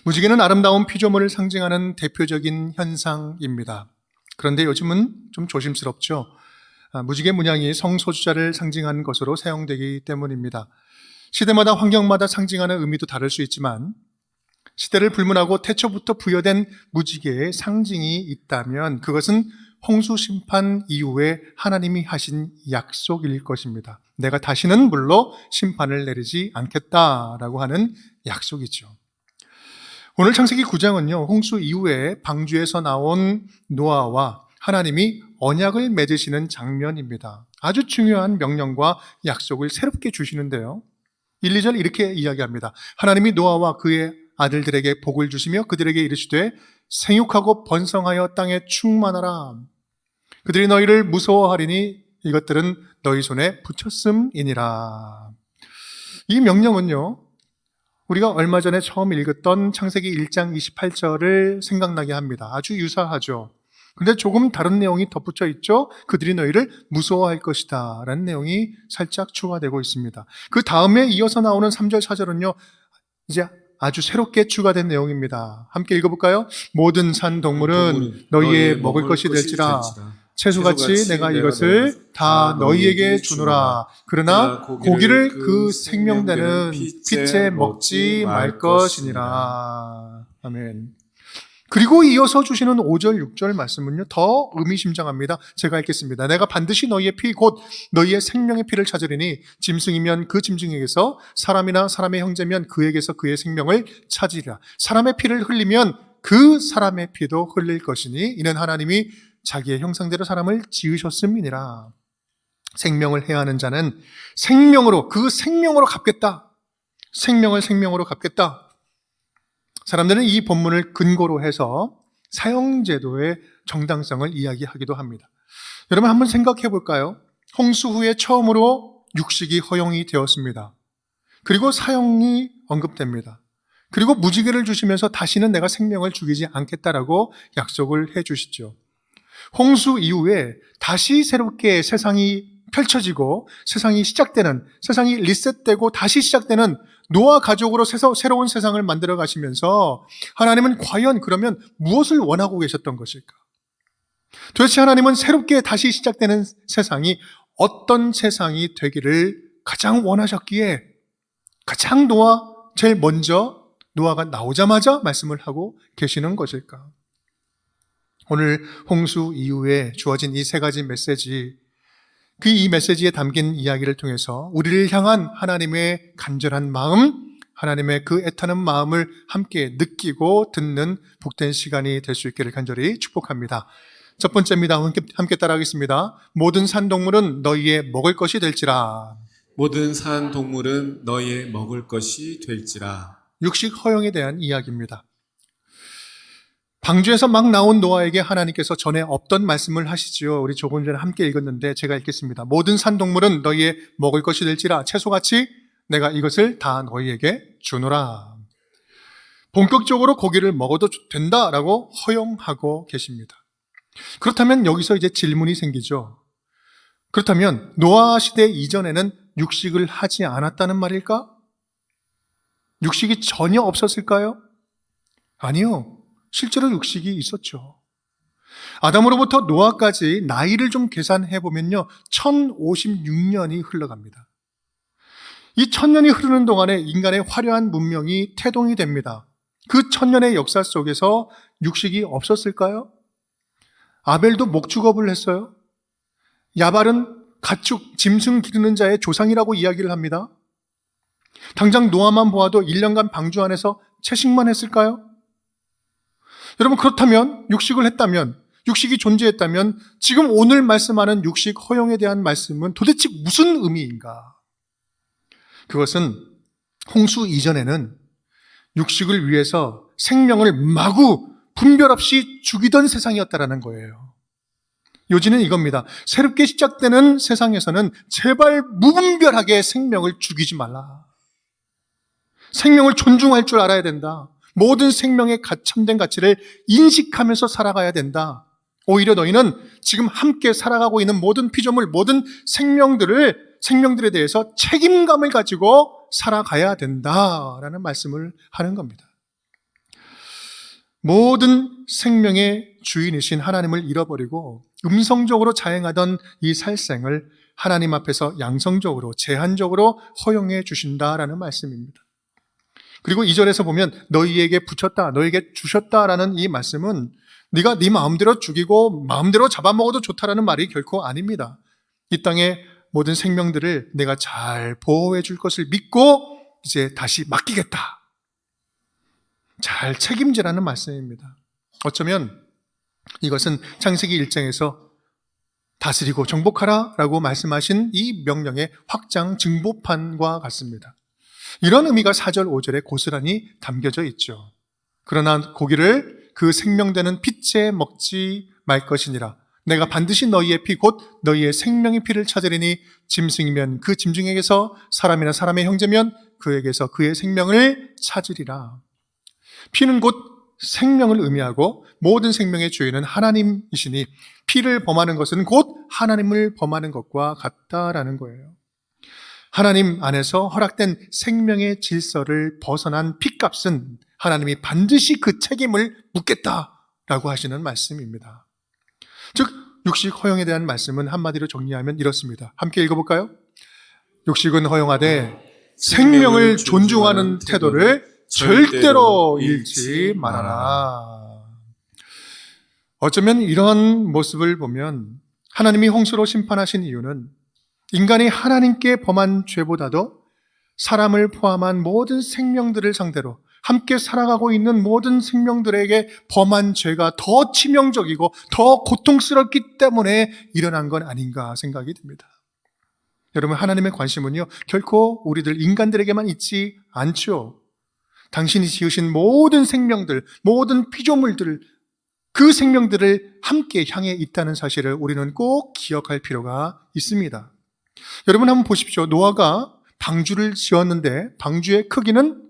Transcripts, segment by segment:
무지개는 아름다운 피조물을 상징하는 대표적인 현상입니다. 그런데 요즘은 좀 조심스럽죠. 무지개 문양이 성소수자를 상징하는 것으로 사용되기 때문입니다. 시대마다 환경마다 상징하는 의미도 다를 수 있지만 시대를 불문하고 태초부터 부여된 무지개의 상징이 있다면 그것은 홍수 심판 이후에 하나님이 하신 약속일 것입니다. 내가 다시는 물로 심판을 내리지 않겠다라고 하는 약속이죠. 오늘 창세기 9장은요, 홍수 이후에 방주에서 나온 노아와 하나님이 언약을 맺으시는 장면입니다. 아주 중요한 명령과 약속을 새롭게 주시는데요. 1, 2절 이렇게 이야기합니다. 하나님이 노아와 그의 아들들에게 복을 주시며 그들에게 이르시되 생육하고 번성하여 땅에 충만하라. 그들이 너희를 무서워하리니 이것들은 너희 손에 붙였음이니라. 이 명령은요, 우리가 얼마 전에 처음 읽었던 창세기 1장 28절을 생각나게 합니다. 아주 유사하죠. 근데 조금 다른 내용이 덧붙여 있죠. 그들이 너희를 무서워할 것이다 라는 내용이 살짝 추가되고 있습니다. 그 다음에 이어서 나오는 3절 4절은요 이제 아주 새롭게 추가된 내용입니다. 함께 읽어볼까요? 모든 산 동물은 너희의 먹을 것이 될지라 채소같이 내가 이것을 다 너희에게 주노라. 그러나 고기를 그 생명되는 빛에 먹지 말 것이니라. 아멘. 그리고 이어서 주시는 5절, 6절 말씀은요, 더 의미심장합니다. 제가 읽겠습니다. 내가 반드시 너희의 피, 곧 너희의 생명의 피를 찾으리니, 짐승이면 그 짐승에게서, 사람이나 사람의 형제면 그에게서 그의 생명을 찾으리라. 사람의 피를 흘리면 그 사람의 피도 흘릴 것이니, 이는 하나님이 자기의 형상대로 사람을 지으셨음이니라. 생명을 해하는 자는 생명으로, 그 생명으로 갚겠다. 생명을 생명으로 갚겠다. 사람들은 이 본문을 근거로 해서 사형제도의 정당성을 이야기하기도 합니다. 여러분 한번 생각해 볼까요? 홍수 후에 처음으로 육식이 허용이 되었습니다. 그리고 사형이 언급됩니다. 그리고 무지개를 주시면서 다시는 내가 생명을 죽이지 않겠다라고 약속을 해 주시죠. 홍수 이후에 다시 새롭게 세상이 펼쳐지고 세상이 시작되는, 세상이 리셋되고 다시 시작되는 노아 가족으로 새로운 세상을 만들어 가시면서 하나님은 과연 그러면 무엇을 원하고 계셨던 것일까? 도대체 하나님은 새롭게 다시 시작되는 세상이 어떤 세상이 되기를 가장 원하셨기에 가장 제일 먼저 노아가 나오자마자 말씀을 하고 계시는 것일까? 오늘 홍수 이후에 주어진 이 세 가지 메시지, 이 메시지에 담긴 이야기를 통해서 우리를 향한 하나님의 간절한 마음, 하나님의 그 애타는 마음을 함께 느끼고 듣는 복된 시간이 될 수 있기를 간절히 축복합니다. 첫 번째입니다. 함께 따라하겠습니다. 모든 산동물은 너희의 먹을 것이 될지라. 모든 산 동물은 너희의 먹을 것이 될지라. 육식 허용에 대한 이야기입니다. 방주에서 막 나온 노아에게 하나님께서 전에 없던 말씀을 하시지요. 우리 조금 전에 함께 읽었는데 제가 읽겠습니다. 모든 산동물은 너희의 먹을 것이 될지라 채소같이 내가 이것을 다 너희에게 주노라. 본격적으로 고기를 먹어도 된다라고 허용하고 계십니다. 그렇다면 여기서 이제 질문이 생기죠. 그렇다면 노아 시대 이전에는 육식을 하지 않았다는 말일까? 육식이 전혀 없었을까요? 아니요. 실제로 육식이 있었죠. 아담으로부터 노아까지 나이를 좀 계산해 보면요, 1056년이 흘러갑니다. 이 1000년이 흐르는 동안에 인간의 화려한 문명이 태동이 됩니다. 그 1000년의 역사 속에서 육식이 없었을까요? 아벨도 목축업을 했어요. 야발은 가축, 짐승 기르는 자의 조상이라고 이야기를 합니다. 당장 노아만 보아도 1년간 방주 안에서 채식만 했을까요? 여러분 그렇다면 육식을 했다면, 육식이 존재했다면 지금 오늘 말씀하는 육식 허용에 대한 말씀은 도대체 무슨 의미인가? 그것은 홍수 이전에는 육식을 위해서 생명을 마구 분별 없이 죽이던 세상이었다라는 거예요. 요지는 이겁니다. 새롭게 시작되는 세상에서는 제발 무분별하게 생명을 죽이지 말라. 생명을 존중할 줄 알아야 된다. 모든 생명의 참된 가치를 인식하면서 살아가야 된다. 오히려 너희는 지금 함께 살아가고 있는 모든 피조물, 모든 생명들에 대해서 책임감을 가지고 살아가야 된다라는 말씀을 하는 겁니다. 모든 생명의 주인이신 하나님을 잃어버리고 음성적으로 자행하던 이 살생을 하나님 앞에서 양성적으로 제한적으로 허용해 주신다라는 말씀입니다. 그리고 2절에서 보면 너희에게 붙였다, 너희에게 주셨다라는 이 말씀은 네가 네 마음대로 죽이고 마음대로 잡아먹어도 좋다라는 말이 결코 아닙니다. 이 땅의 모든 생명들을 내가 잘 보호해 줄 것을 믿고 이제 다시 맡기겠다. 잘 책임지라는 말씀입니다. 어쩌면 이것은 창세기 1장에서 다스리고 정복하라 라고 말씀하신 이 명령의 확장 증보판과 같습니다. 이런 의미가 4절, 5절에 고스란히 담겨져 있죠. 그러나 고기를 그 생명되는 핏째 먹지 말 것이니라. 내가 반드시 너희의 피 곧 너희의 생명의 피를 찾으리니 짐승이면 그 짐승에게서 사람이나 사람의 형제면 그에게서 그의 생명을 찾으리라. 피는 곧 생명을 의미하고 모든 생명의 주인은 하나님이시니 피를 범하는 것은 곧 하나님을 범하는 것과 같다라는 거예요. 하나님 안에서 허락된 생명의 질서를 벗어난 피값은 하나님이 반드시 그 책임을 묻겠다라고 하시는 말씀입니다. 즉 육식 허용에 대한 말씀은 한마디로 정리하면 이렇습니다. 함께 읽어볼까요? 육식은 허용하되 생명을 존중하는 태도를 절대로 잃지 말아라. 어쩌면 이런 모습을 보면 하나님이 홍수로 심판하신 이유는 인간이 하나님께 범한 죄보다도 사람을 포함한 모든 생명들을 상대로 함께 살아가고 있는 모든 생명들에게 범한 죄가 더 치명적이고 더 고통스럽기 때문에 일어난 건 아닌가 생각이 듭니다. 여러분, 하나님의 관심은요 결코 우리들 인간들에게만 있지 않죠. 당신이 지으신 모든 생명들, 모든 피조물들, 그 생명들을 함께 향해 있다는 사실을 우리는 꼭 기억할 필요가 있습니다. 여러분 한번 보십시오. 노아가 방주를 지었는데 방주의 크기는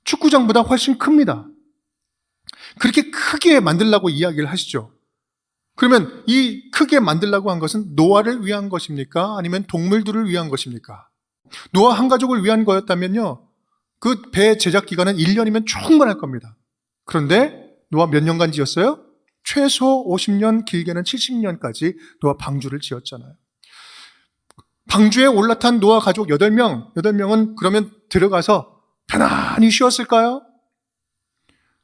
축구장보다 훨씬 큽니다. 그렇게 크게 만들라고 이야기를 하시죠. 그러면 이 크게 만들라고 한 것은 노아를 위한 것입니까? 아니면 동물들을 위한 것입니까? 노아 한 가족을 위한 거였다면요, 그 배 제작 기간은 1년이면 충분할 겁니다. 그런데 노아 몇 년간 지었어요? 최소 50년, 길게는 70년까지 노아 방주를 지었잖아요. 방주에 올라탄 노아 가족 8명은 그러면 들어가서 편안히 쉬었을까요?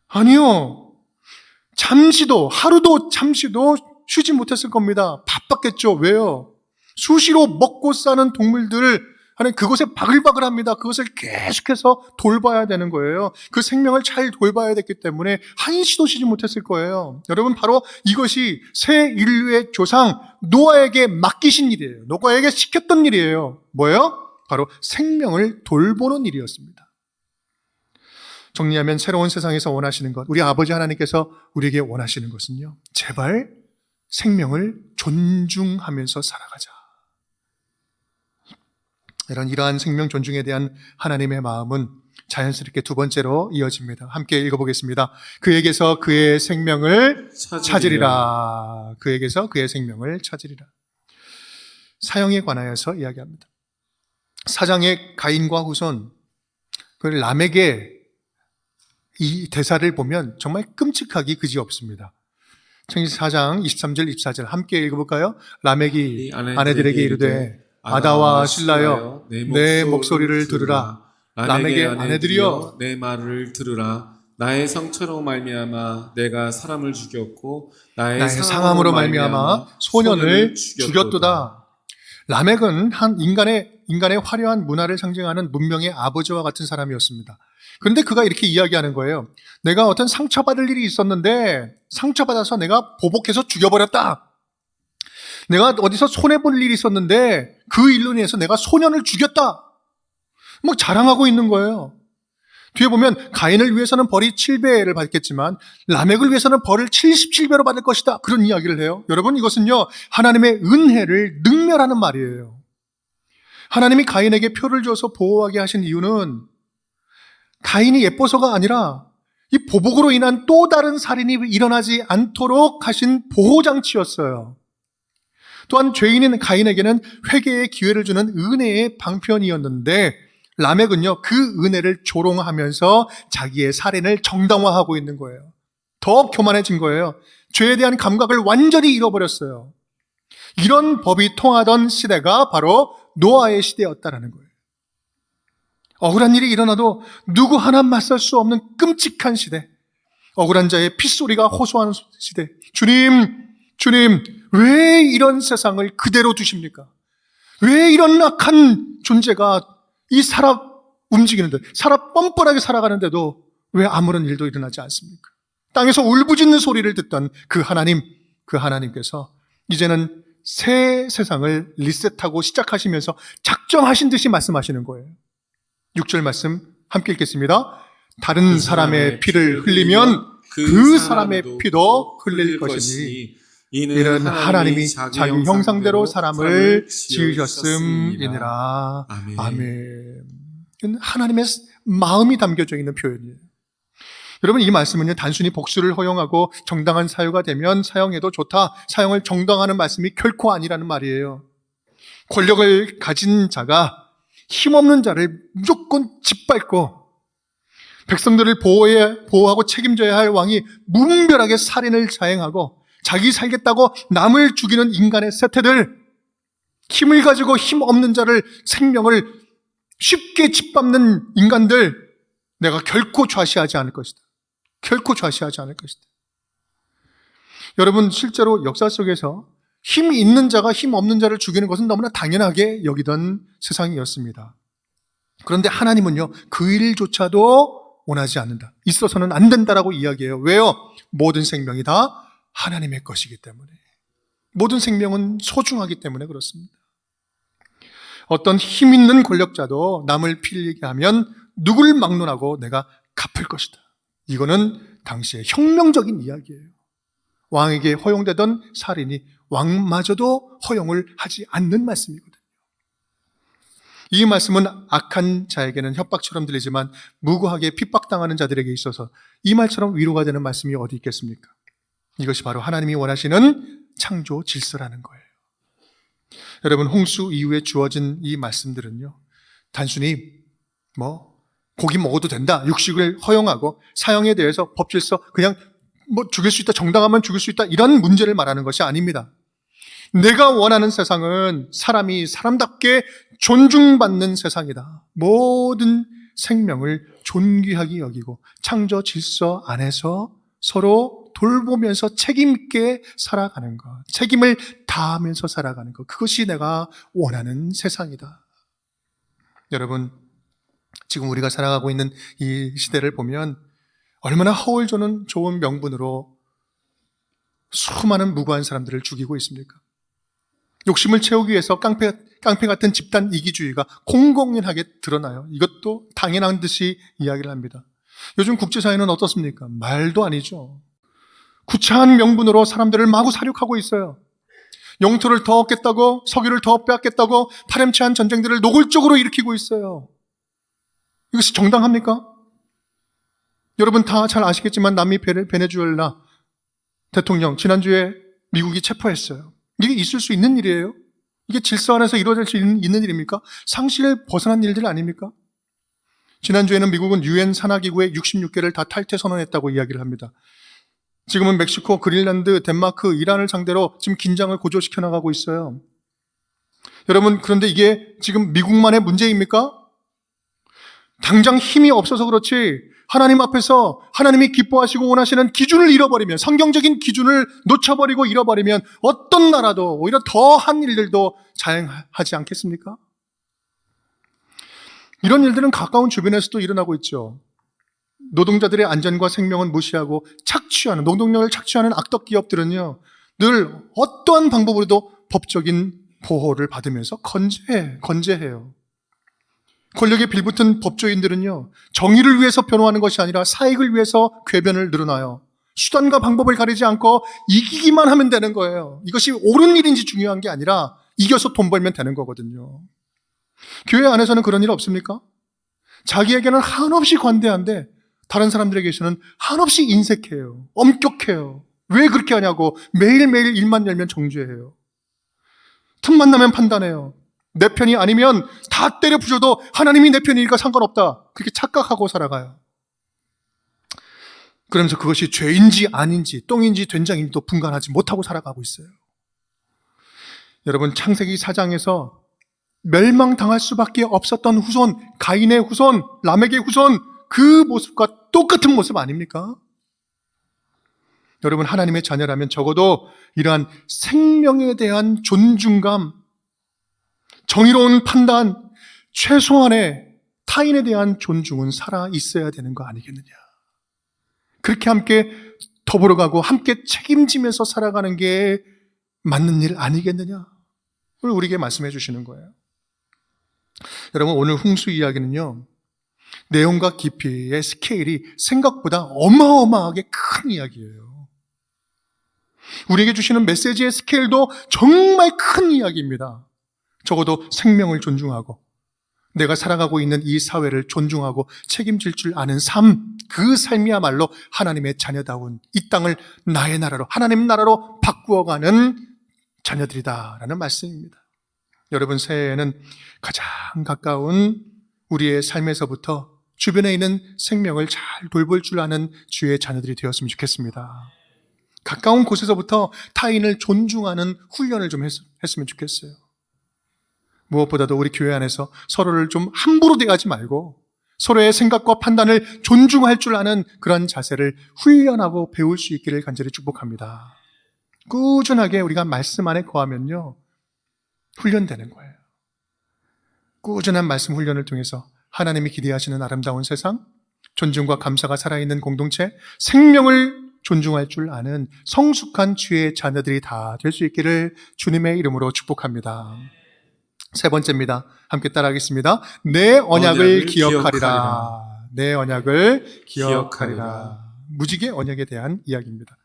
아니요. 하루도 잠시도 쉬지 못했을 겁니다. 바빴겠죠. 왜요? 수시로 먹고 사는 동물들을 하는 그것에 바글바글합니다. 그것을 계속해서 돌봐야 되는 거예요. 그 생명을 잘 돌봐야 됐기 때문에 한시도 쉬지 못했을 거예요. 여러분, 바로 이것이 새 인류의 조상 노아에게 맡기신 일이에요. 노아에게 시켰던 일이에요. 뭐예요? 바로 생명을 돌보는 일이었습니다. 정리하면 새로운 세상에서 원하시는 것, 우리 아버지 하나님께서 우리에게 원하시는 것은요, 제발 생명을 존중하면서 살아가자. 이러한 생명 존중에 대한 하나님의 마음은 자연스럽게 두 번째로 이어집니다. 함께 읽어보겠습니다. 그에게서 그의 생명을 찾으리라. 그에게서 그의 생명을 찾으리라. 사형에 관하여서 이야기합니다. 4장의 가인과 후손, 그 람에게 이 대사를 보면 정말 끔찍하기 그지없습니다. 창세기 4장 23절 24절 함께 읽어볼까요? 람에게 아내들에게 이르되 아다와 실라여 내 목소리를 들으라. 람에게 아내들이여 내 말을 들으라. 나의 성처로 말미암아 내가 사람을 죽였고 나의 상함으로 말미암아 소년을 죽였도다. 라멕은 한 인간의 화려한 문화를 상징하는 문명의 아버지와 같은 사람이었습니다. 그런데 그가 이렇게 이야기하는 거예요. 내가 어떤 상처받을 일이 있었는데 상처받아서 내가 보복해서 죽여버렸다. 내가 어디서 손해볼 일이 있었는데 그 일로 인해서 내가 소년을 죽였다. 막 자랑하고 있는 거예요. 뒤에 보면 가인을 위해서는 벌이 7배를 받겠지만 라멕을 위해서는 벌을 77배로 받을 것이다. 그런 이야기를 해요. 여러분, 이것은요 하나님의 은혜를 능멸하는 말이에요. 하나님이 가인에게 표를 줘서 보호하게 하신 이유는 가인이 예뻐서가 아니라 이 보복으로 인한 또 다른 살인이 일어나지 않도록 하신 보호장치였어요. 또한 죄인인 가인에게는 회개의 기회를 주는 은혜의 방편이었는데 라멕은요 그 은혜를 조롱하면서 자기의 살인을 정당화하고 있는 거예요. 더 교만해진 거예요. 죄에 대한 감각을 완전히 잃어버렸어요. 이런 법이 통하던 시대가 바로 노아의 시대였다라는 거예요. 억울한 일이 일어나도 누구 하나 맞설 수 없는 끔찍한 시대, 억울한 자의 핏소리가 호소하는 시대. 주님, 왜 이런 세상을 그대로 두십니까? 왜 이런 악한 존재가 이 살아 움직이는데, 살아 뻔뻔하게 살아가는데도 왜 아무런 일도 일어나지 않습니까? 땅에서 울부짖는 소리를 듣던 그 하나님께서 이제는 새 세상을 리셋하고 시작하시면서 작정하신 듯이 말씀하시는 거예요. 6절 말씀 함께 읽겠습니다. 다른 사람의 피를 흘리면 그 사람의 피도 흘릴 것이니 이는 하나님이 자기 형상대로 사람을 지으셨음이니라. 아멘. 하나님의 마음이 담겨져 있는 표현이에요. 여러분, 이 말씀은요, 단순히 복수를 허용하고 정당한 사유가 되면 사용해도 좋다, 사용을 정당하는 말씀이 결코 아니라는 말이에요. 권력을 가진 자가 힘없는 자를 무조건 짓밟고 백성들을 보호하고 책임져야 할 왕이 무분별하게 살인을 자행하고 자기 살겠다고 남을 죽이는 인간의 세태들, 힘을 가지고 힘 없는 자를, 생명을 쉽게 짓밟는 인간들, 내가 결코 좌시하지 않을 것이다. 결코 좌시하지 않을 것이다. 여러분, 실제로 역사 속에서 힘 있는 자가 힘 없는 자를 죽이는 것은 너무나 당연하게 여기던 세상이었습니다. 그런데 하나님은요, 그 일조차도 원하지 않는다. 있어서는 안 된다라고 이야기해요. 왜요? 모든 생명이 다 하나님의 것이기 때문에. 모든 생명은 소중하기 때문에 그렇습니다. 어떤 힘 있는 권력자도 남을 필리게 하면 누굴 막론하고 내가 갚을 것이다. 이거는 당시의 혁명적인 이야기예요. 왕에게 허용되던 살인이 왕마저도 허용을 하지 않는 말씀이거든요. 이 말씀은 악한 자에게는 협박처럼 들리지만 무고하게 핍박당하는 자들에게 있어서 이 말처럼 위로가 되는 말씀이 어디 있겠습니까? 이것이 바로 하나님이 원하시는 창조 질서라는 거예요. 여러분, 홍수 이후에 주어진 이 말씀들은요, 단순히 고기 먹어도 된다, 육식을 허용하고 사형에 대해서 법질서 그냥 죽일 수 있다, 정당하면 죽일 수 있다, 이런 문제를 말하는 것이 아닙니다. 내가 원하는 세상은 사람이 사람답게 존중받는 세상이다. 모든 생명을 존귀하게 여기고 창조 질서 안에서 서로 돌보면서 책임 있게 살아가는 것, 책임을 다하면서 살아가는 것, 그것이 내가 원하는 세상이다. 여러분, 지금 우리가 살아가고 있는 이 시대를 보면 얼마나 허울 좋은 명분으로 수많은 무고한 사람들을 죽이고 있습니까? 욕심을 채우기 위해서 깡패 같은 집단 이기주의가 공공연하게 드러나요. 이것도 당연한 듯이 이야기를 합니다. 요즘 국제사회는 어떻습니까? 말도 아니죠. 구차한 명분으로 사람들을 마구 살육하고 있어요. 영토를 더 얻겠다고, 석유를 더 빼앗겠다고 파렴치한 전쟁들을 노골적으로 일으키고 있어요. 이것이 정당합니까? 여러분 다 잘 아시겠지만 남미 베네수엘라 대통령 지난주에 미국이 체포했어요. 이게 있을 수 있는 일이에요? 이게 질서 안에서 이루어질 수 있는 일입니까? 상식을 벗어난 일들 아닙니까? 지난주에는 미국은 유엔 산하기구의 66개를 다 탈퇴 선언했다고 이야기를 합니다. 지금은 멕시코, 그린란드, 덴마크, 이란을 상대로 지금 긴장을 고조시켜 나가고 있어요. 여러분, 그런데 이게 지금 미국만의 문제입니까? 당장 힘이 없어서 그렇지 하나님 앞에서 하나님이 기뻐하시고 원하시는 기준을 잃어버리면, 성경적인 기준을 놓쳐버리고 잃어버리면 어떤 나라도 오히려 더한 일들도 자행하지 않겠습니까? 이런 일들은 가까운 주변에서도 일어나고 있죠. 노동자들의 안전과 생명은 무시하고 노동력을 착취하는 악덕 기업들은요, 늘 어떠한 방법으로도 법적인 보호를 받으면서 건재해요. 권력에 빌붙은 법조인들은요, 정의를 위해서 변호하는 것이 아니라 사익을 위해서 궤변을 늘어나요. 수단과 방법을 가리지 않고 이기기만 하면 되는 거예요. 이것이 옳은 일인지 중요한 게 아니라 이겨서 돈 벌면 되는 거거든요. 교회 안에서는 그런 일 없습니까? 자기에게는 한없이 관대한데 다른 사람들에게서는 한없이 인색해요. 엄격해요. 왜 그렇게 하냐고 매일매일 일만 열면 정죄해요. 틈만 나면 판단해요. 내 편이 아니면 다 때려 부셔도 하나님이 내 편이니까 상관없다, 그렇게 착각하고 살아가요. 그러면서 그것이 죄인지 아닌지 똥인지 된장인지도 분간하지 못하고 살아가고 있어요. 여러분, 창세기 4장에서 멸망당할 수밖에 없었던 후손, 가인의 후손, 라멕의 후손, 그 모습과 똑같은 모습 아닙니까? 여러분, 하나님의 자녀라면 적어도 이러한 생명에 대한 존중감, 정의로운 판단, 최소한의 타인에 대한 존중은 살아 있어야 되는 거 아니겠느냐. 그렇게 함께 더불어가고 함께 책임지면서 살아가는 게 맞는 일 아니겠느냐. 오늘 우리에게 말씀해 주시는 거예요. 여러분, 오늘 홍수 이야기는요, 내용과 깊이의 스케일이 생각보다 어마어마하게 큰 이야기예요. 우리에게 주시는 메시지의 스케일도 정말 큰 이야기입니다. 적어도 생명을 존중하고 내가 살아가고 있는 이 사회를 존중하고 책임질 줄 아는 삶, 그 삶이야말로 하나님의 자녀다운 이 땅을 나의 나라로, 하나님 나라로 바꾸어가는 자녀들이다라는 말씀입니다. 여러분, 새해에는 가장 가까운 우리의 삶에서부터 주변에 있는 생명을 잘 돌볼 줄 아는 주의 자녀들이 되었으면 좋겠습니다. 가까운 곳에서부터 타인을 존중하는 훈련을 좀 했으면 좋겠어요. 무엇보다도 우리 교회 안에서 서로를 좀 함부로 대하지 말고 서로의 생각과 판단을 존중할 줄 아는 그런 자세를 훈련하고 배울 수 있기를 간절히 축복합니다. 꾸준하게 우리가 말씀 안에 거하면요, 훈련되는 거예요. 꾸준한 말씀 훈련을 통해서 하나님이 기대하시는 아름다운 세상, 존중과 감사가 살아있는 공동체, 생명을 존중할 줄 아는 성숙한 주의 자녀들이 다 될 수 있기를 주님의 이름으로 축복합니다. 세 번째입니다. 함께 따라하겠습니다. 내 언약을 기억하리라. 내 언약을 기억하리라. 무지개 언약에 대한 이야기입니다.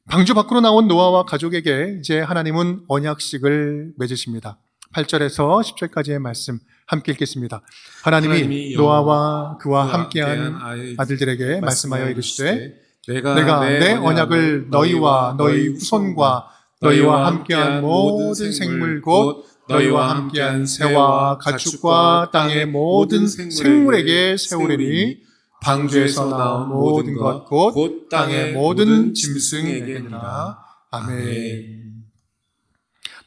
방주 밖으로 나온 노아와 가족에게 이제 하나님은 언약식을 맺으십니다. 8절에서 10절까지의 말씀 함께 읽겠습니다. 하나님이 노아와 그와 함께한 아들들에게 말씀하여 이르시되 내가 내 언약을 너희와 너희 후손과 너희와 함께한 모든 생물 곧 너희와 함께한 새와 가축과 땅의 모든 생물에게 세우리니 방주에서 나온 모든 것 곧 땅의 모든 짐승에게니라. 아멘.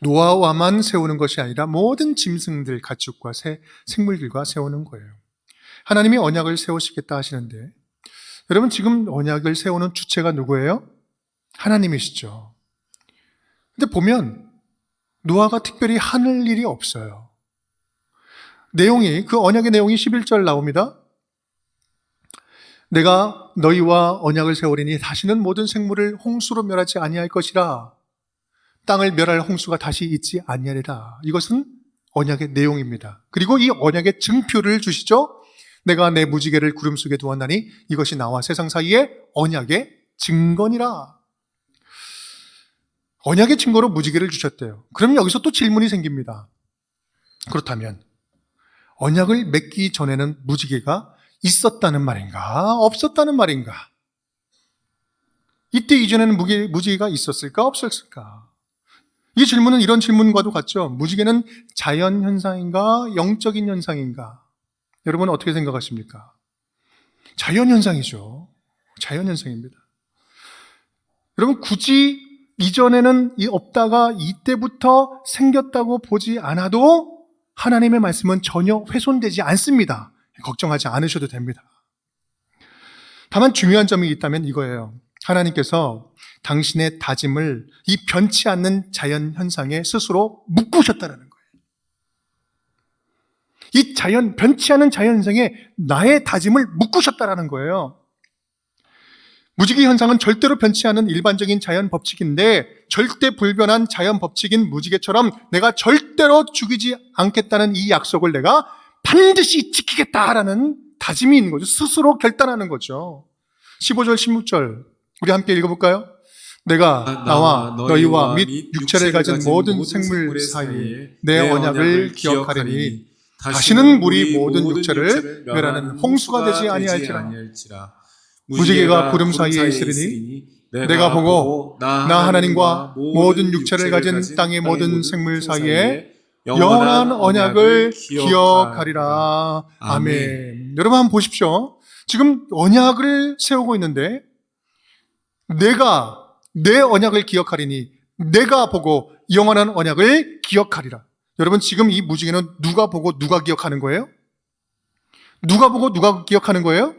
노아와만 세우는 것이 아니라 모든 짐승들, 가축과 생물들과 세우는 거예요. 하나님이 언약을 세우시겠다 하시는데, 여러분, 지금 언약을 세우는 주체가 누구예요? 하나님이시죠. 근데 보면 노아가 특별히 하는 일이 없어요. 그 언약의 내용이 11절 나옵니다. 내가 너희와 언약을 세우리니 다시는 모든 생물을 홍수로 멸하지 아니할 것이라. 땅을 멸할 홍수가 다시 있지 아니하리라. 이것은 언약의 내용입니다. 그리고 이 언약의 증표를 주시죠. 내가 내 무지개를 구름 속에 두었나니 이것이 나와 세상 사이에 언약의 증거니라. 언약의 증거로 무지개를 주셨대요. 그럼 여기서 또 질문이 생깁니다. 그렇다면 언약을 맺기 전에는 무지개가 있었다는 말인가? 없었다는 말인가? 이때 이전에는 무지개가 있었을까? 없었을까? 이 질문은 이런 질문과도 같죠. 무지개는 자연현상인가? 영적인 현상인가? 여러분 어떻게 생각하십니까? 자연현상이죠. 자연현상입니다. 여러분 굳이 이전에는 없다가 이때부터 생겼다고 보지 않아도 하나님의 말씀은 전혀 훼손되지 않습니다. 걱정하지 않으셔도 됩니다. 다만 중요한 점이 있다면 이거예요. 하나님께서 당신의 다짐을 이 변치 않는 자연현상에 스스로 묶으셨다는 거예요. 이 변치 않은 자연현상에 나의 다짐을 묶으셨다는 거예요. 무지개 현상은 절대로 변치 않은 일반적인 자연 법칙인데 절대 불변한 자연 법칙인 무지개처럼 내가 절대로 죽이지 않겠다는 이 약속을 내가 반드시 지키겠다라는 다짐이 있는 거죠. 스스로 결단하는 거죠. 15절, 16절 우리 함께 읽어볼까요? 내가 나와 너희와 및 육체를 가진 모든 생물 사이에 내 언약을 기억하리니 다시는 물이 모든 육체를 멸하는 홍수가 되지 아니할지라. 무지개가 구름 사이에 있으리니 내가 보고 나 하나님과 모든 육체를 가진 땅의 모든 생물 사이에 영원한 언약을 기억하리라. 아멘. 여러분 한번 보십시오. 지금 언약을 세우고 있는데 내가 내 언약을 기억하리니 내가 보고 영원한 언약을 기억하리라. 여러분, 지금 이 무지개는 누가 보고 누가 기억하는 거예요? 누가 보고 누가 기억하는 거예요?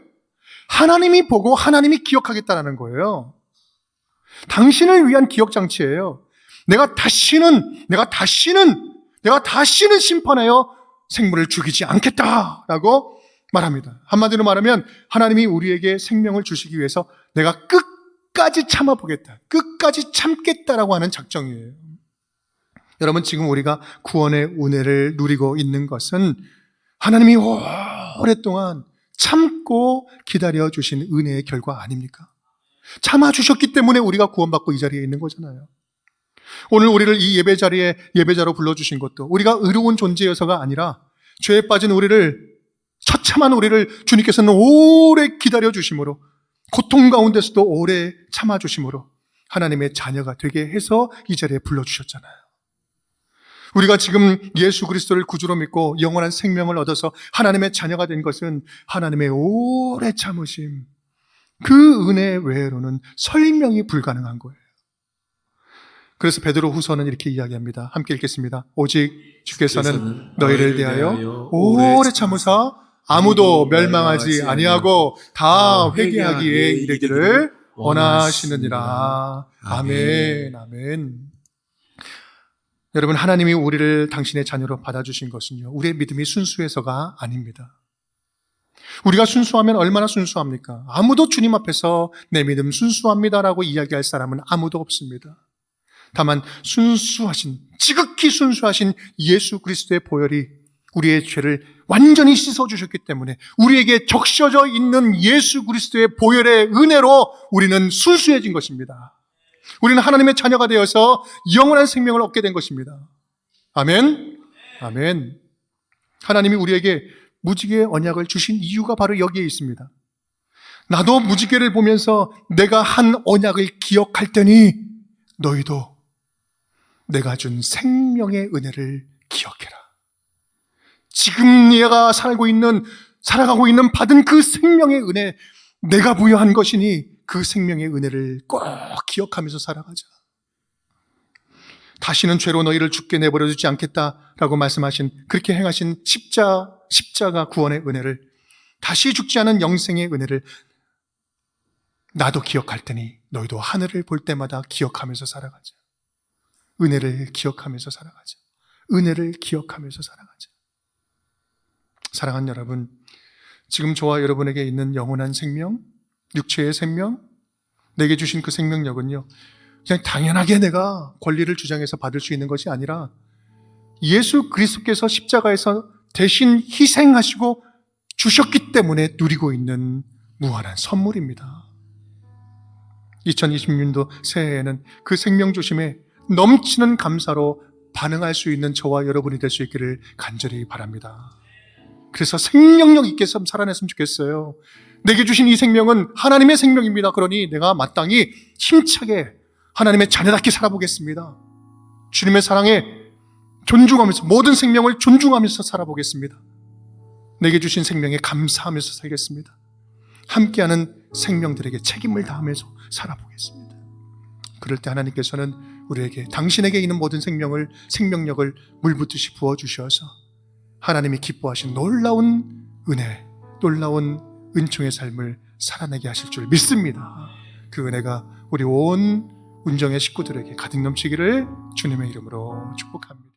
하나님이 보고 하나님이 기억하겠다는 거예요. 당신을 위한 기억장치예요. 내가 다시는 심판하여 생물을 죽이지 않겠다라고 말합니다. 한마디로 말하면 하나님이 우리에게 생명을 주시기 위해서 내가 끝까지 참아보겠다, 끝까지 참겠다라고 하는 작정이에요. 여러분, 지금 우리가 구원의 은혜를 누리고 있는 것은 하나님이 오랫동안 참고 기다려주신 은혜의 결과 아닙니까? 참아주셨기 때문에 우리가 구원받고 이 자리에 있는 거잖아요. 오늘 우리를 이 예배 자리에 예배자로 불러주신 것도 우리가 의로운 존재여서가 아니라 죄에 빠진 우리를, 처참한 우리를 주님께서는 오래 기다려주심으로, 고통 가운데서도 오래 참아주심으로 하나님의 자녀가 되게 해서 이 자리에 불러주셨잖아요. 우리가 지금 예수 그리스도를 구주로 믿고 영원한 생명을 얻어서 하나님의 자녀가 된 것은 하나님의 오래 참으심, 그 은혜 외로는 설명이 불가능한 거예요. 그래서 베드로 후서는 이렇게 이야기합니다. 함께 읽겠습니다. 오직 주께서는 너희를 대하여 오래 참으사 아무도 멸망하지 아니하고 다 회개하기에 이르기를 원하시느니라. 아멘, 아멘. 여러분, 하나님이 우리를 당신의 자녀로 받아주신 것은요, 우리의 믿음이 순수해서가 아닙니다. 우리가 순수하면 얼마나 순수합니까? 아무도 주님 앞에서 내 믿음 순수합니다라고 이야기할 사람은 아무도 없습니다. 다만 순수하신, 지극히 순수하신 예수 그리스도의 보혈이 우리의 죄를 완전히 씻어주셨기 때문에 우리에게 적셔져 있는 예수 그리스도의 보혈의 은혜로 우리는 순수해진 것입니다. 우리는 하나님의 자녀가 되어서 영원한 생명을 얻게 된 것입니다. 아멘. 아멘. 하나님이 우리에게 무지개의 언약을 주신 이유가 바로 여기에 있습니다. 나도 무지개를 보면서 내가 한 언약을 기억할 때니 너희도 내가 준 생명의 은혜를 기억해라. 지금 내가 살아가고 있는 받은 그 생명의 은혜, 내가 부여한 것이니 그 생명의 은혜를 꼭 기억하면서 살아가자. 다시는 죄로 너희를 죽게 내버려 두지 않겠다라고 말씀하신, 그렇게 행하신 십자가 구원의 은혜를, 다시 죽지 않은 영생의 은혜를 나도 기억할 테니 너희도 하늘을 볼 때마다 기억하면서 살아가자. 은혜를 기억하면서 살아가자. 은혜를 기억하면서 살아가자. 사랑하는 여러분, 지금 저와 여러분에게 있는 영원한 생명, 육체의 생명, 내게 주신 그 생명력은요, 그냥 당연하게 내가 권리를 주장해서 받을 수 있는 것이 아니라 예수 그리스도께서 십자가에서 대신 희생하시고 주셨기 때문에 누리고 있는 무한한 선물입니다. 2020년도 새해에는 그 생명 주심에 넘치는 감사로 반응할 수 있는 저와 여러분이 될 수 있기를 간절히 바랍니다. 그래서 생명력 있게 살아냈으면 좋겠어요. 내게 주신 이 생명은 하나님의 생명입니다. 그러니 내가 마땅히 힘차게 하나님의 자녀답게 살아보겠습니다. 주님의 사랑에 존중하면서, 모든 생명을 존중하면서 살아보겠습니다. 내게 주신 생명에 감사하면서 살겠습니다. 함께하는 생명들에게 책임을 다하면서 살아보겠습니다. 그럴 때 하나님께서는 우리에게, 당신에게 있는 모든 생명력을 물붓듯이 부어주셔서 하나님이 기뻐하신 놀라운 은혜, 놀라운 은총의 삶을 살아내게 하실 줄 믿습니다. 그 은혜가 우리 온 운정의 식구들에게 가득 넘치기를 주님의 이름으로 축복합니다.